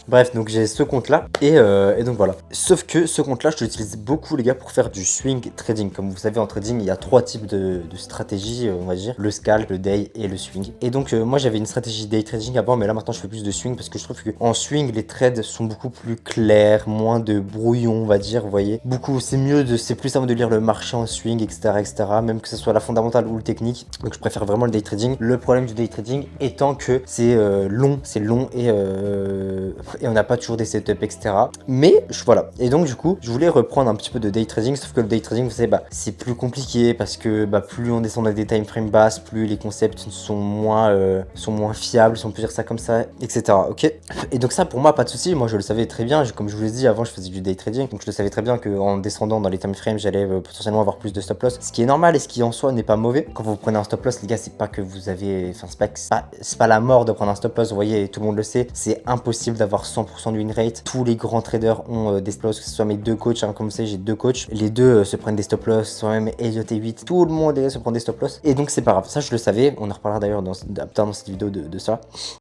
Bref, donc j'ai ce compte là et donc voilà. Sauf que ce compte là, je l'utilise beaucoup les gars pour faire du swing trading. Comme vous savez en trading, il y a 3 types de stratégies, on va dire, le scalp, le day et le swing. Et donc moi j'avais une stratégie day trading avant, mais là maintenant je fais plus de swing parce que je trouve que en swing les trades sont beaucoup plus clairs, moins de brouillon, on va dire, vous voyez. Beaucoup, c'est plus simple de lire le marché en swing, etc., même que ce soit la fondamentale ou le technique. Donc je préfère vraiment le day trading. Le problème du day trading étant que c'est long et on n'a pas toujours des setups, etc. Mais voilà. Et donc du coup, je voulais reprendre un petit peu de day trading, sauf que le day trading, vous savez, c'est plus compliqué parce que plus on descend dans des time frames basses, plus les concepts sont moins fiables, si on peut dire ça comme ça, etc. Ok. Et donc ça, pour moi, pas de souci. Moi, je le savais très bien. Comme je vous l'ai dit avant, je faisais du day trading, donc je le savais très bien qu'en descendant dans les time frames, j'allais potentiellement avoir plus de stop loss, ce qui est normal et ce qui en soi n'est pas mauvais. Quand vous prenez un stop loss, les gars, c'est pas que vous avez, enfin, c'est pas la mort de prendre un stop loss. Vous voyez, tout le monde le sait. C'est impossible d'avoir 100% de win rate. Tous les grands traders ont des stop loss, que ce soit mes 2 coachs, hein, comme vous savez, j'ai 2 coachs. Les deux se prennent des stop loss, soit même Elliot et 8. Tout le monde se prend des stop loss. Et donc c'est pas grave. Ça, je le savais. On en reparlera d'ailleurs dans cette vidéo de ça.